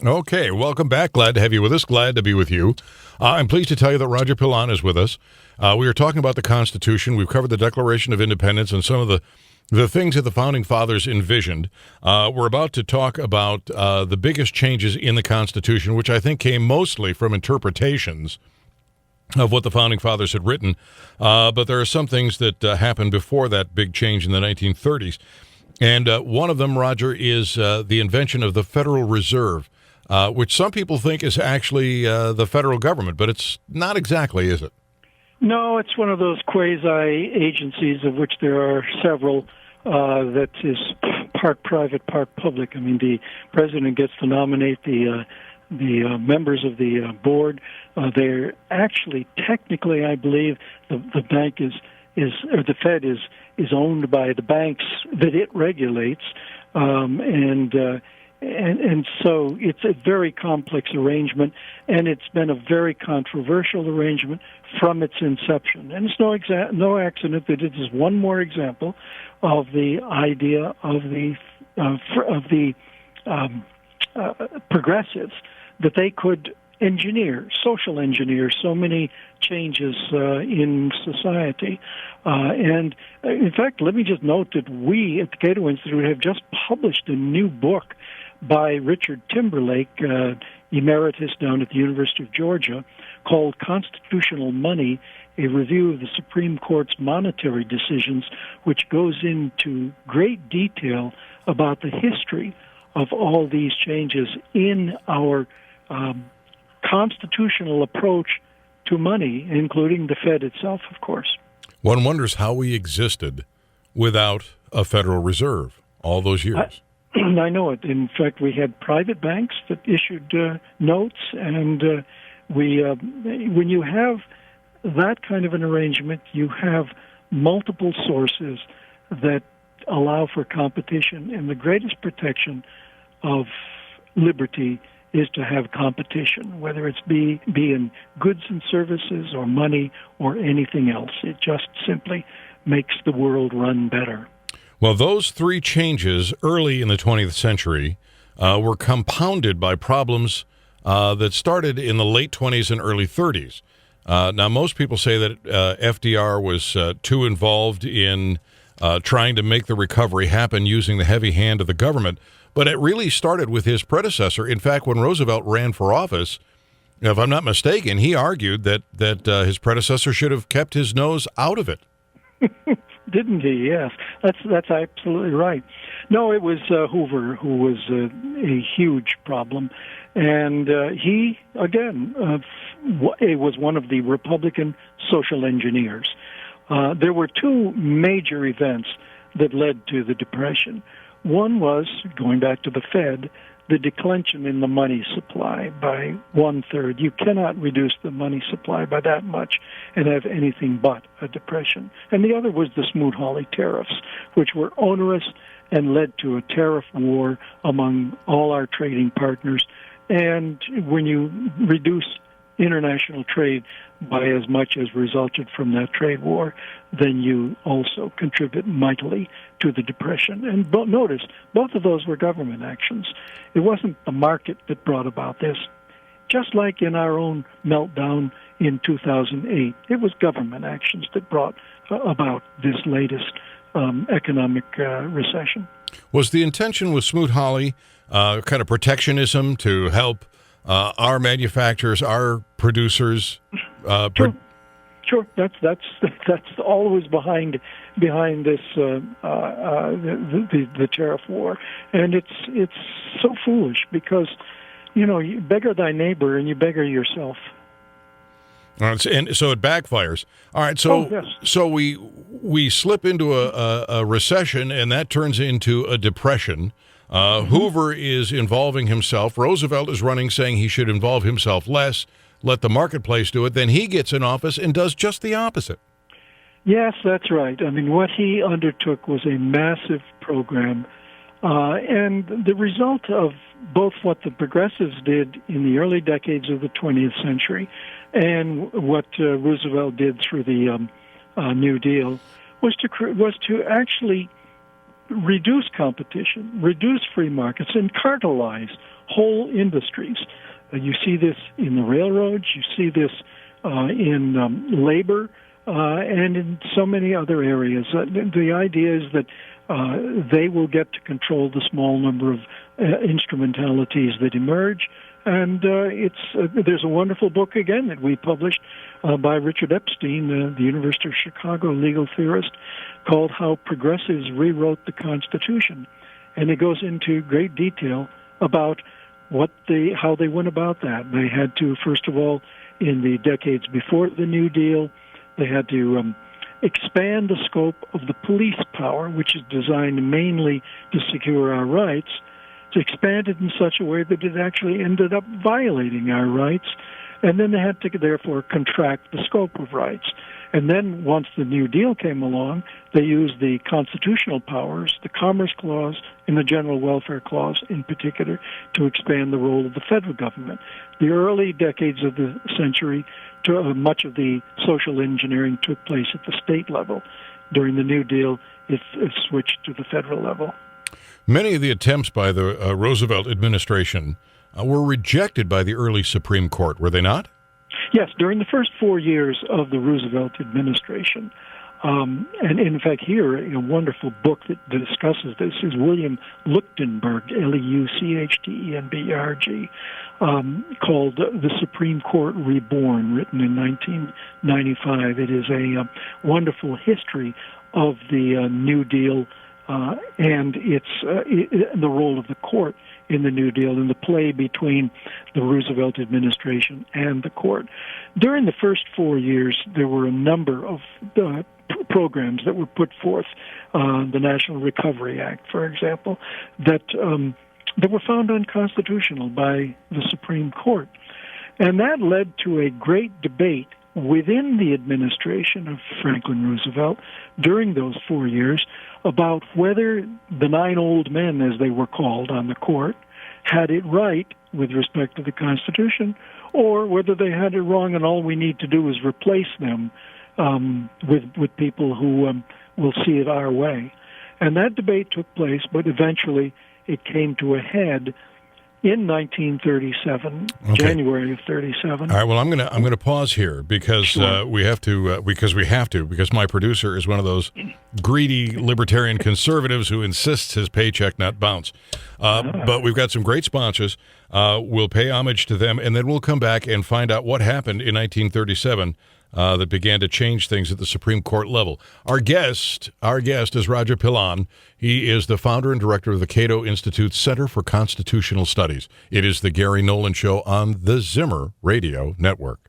Okay, welcome back. Glad to have you with us. Glad to be with you. I'm pleased to tell you that Roger Pilon is with us. We are talking about the Constitution. We've covered the Declaration of Independence and some of the things that the Founding Fathers envisioned. We're about to talk about the biggest changes in the Constitution, which I think came mostly from interpretations of what the Founding Fathers had written. But there are some things that happened before that big change in the 1930s. And one of them, Roger, is the invention of the Federal Reserve, which some people think is actually the federal government, but it's not exactly, is it? No, it's one of those quasi-agencies, of which there are several, that is part private, part public. I mean, the president gets to nominate the members of the board. They're actually, technically, I believe, the bank is or the Fed is owned by the banks that it regulates, and so it's a very complex arrangement, and it's been a very controversial arrangement from its inception. And it's no accident that it is one more example of the idea of the progressives, that they could social engineer so many changes in society. And in fact, let me just note that we at the Cato Institute have just published a new book by Richard Timberlake, emeritus down at the University of Georgia, called Constitutional Money, a review of the Supreme Court's monetary decisions, which goes into great detail about the history of all these changes in our constitutional approach to money, including the Fed itself, of course. One wonders how we existed without a Federal Reserve all those years. I know it. In fact, we had private banks that issued notes, and when you have that kind of an arrangement, you have multiple sources that allow for competition, and the greatest protection of liberty is to have competition, whether it's be in goods and services or money or anything else. It just simply makes the world run better. Well, those three changes early in the 20th century were compounded by problems that started in the late 20s and early 30s. Now, most people say that FDR was too involved in trying to make the recovery happen using the heavy hand of the government, but it really started with his predecessor. In fact, when Roosevelt ran for office, if I'm not mistaken, he argued that his predecessor should have kept his nose out of it. Didn't he? Yes, that's absolutely right. No, it was Hoover who was a huge problem, and he again was one of the Republican social engineers. There were two major events that led to the Depression. One was, going back to the Fed, the declension in the money supply by 1/3. You cannot reduce the money supply by that much and have anything but a depression. And the other was the Smoot-Hawley tariffs, which were onerous and led to a tariff war among all our trading partners. And when you reduce international trade by as much as resulted from that trade war, then you also contribute mightily to the Depression. And notice, both of those were government actions. It wasn't the market that brought about this. Just like in our own meltdown in 2008, it was government actions that brought about this latest economic recession. Was the intention with Smoot-Hawley kind of protectionism to help our manufacturers, our producers? Sure. That's always behind this the tariff war, and it's so foolish because you beggar thy neighbor and you beggar yourself. And so it backfires. All right, so yes. So we slip into a recession, and that turns into a depression. Hoover is involving himself. Roosevelt is running, saying he should involve himself less, let the marketplace do it. Then he gets in office and does just the opposite. Yes, that's right. I mean, what he undertook was a massive program, and the result of both what the progressives did in the early decades of the 20th century and what Roosevelt did through the New Deal was to actually reduce competition, reduce free markets, and cartelize whole industries. You see this in the railroads, you see this in labor, and in so many other areas. The idea is that they will get to control the small number of instrumentalities that emerge. And there's a wonderful book, again, that we published by Richard Epstein, the University of Chicago legal theorist, called How Progressives Rewrote the Constitution. And it goes into great detail about how they went about that. They had to, first of all, in the decades before the New Deal, they had to expand the scope of the police power, which is designed mainly to secure our rights, to expand it in such a way that it actually ended up violating our rights. And then they had to, therefore, contract the scope of rights. And then once the New Deal came along, they used the constitutional powers, the Commerce Clause and the General Welfare Clause in particular, to expand the role of the federal government. The early decades of the century, much of the social engineering took place at the state level. During the New Deal, it switched to the federal level. Many of the attempts by the Roosevelt administration were rejected by the early Supreme Court, were they not? Yes, during the first 4 years of the Roosevelt administration. And in fact, here, a wonderful book that discusses this is William Leuchtenberg, Leuchtenberg, called The Supreme Court Reborn, written in 1995. It is a wonderful history of the New Deal and the role of the court in the New Deal and the play between the Roosevelt administration and the court. During the first 4 years, there were a number of programs that were put forth, the National Recovery Act, for example, that were found unconstitutional by the Supreme Court. And that led to a great debate within the administration of Franklin Roosevelt during those 4 years about whether the 9 old men, as they were called on the court, had it right with respect to the Constitution, or whether they had it wrong and all we need to do is replace them with people who will see it our way. And that debate took place, but eventually it came to a head in 1937, okay. January of 37. All right. Well, I'm gonna pause here because Sure. we have to because my producer is one of those greedy libertarian conservatives who insists his paycheck not bounce. But we've got some great sponsors. We'll pay homage to them, and then we'll come back and find out what happened in 1937 that began to change things at the Supreme Court level. Our guest is Roger Pilon. He is the founder and director of the Cato Institute Center for Constitutional Studies. It is the Gary Nolan Show on the Zimmer Radio Network.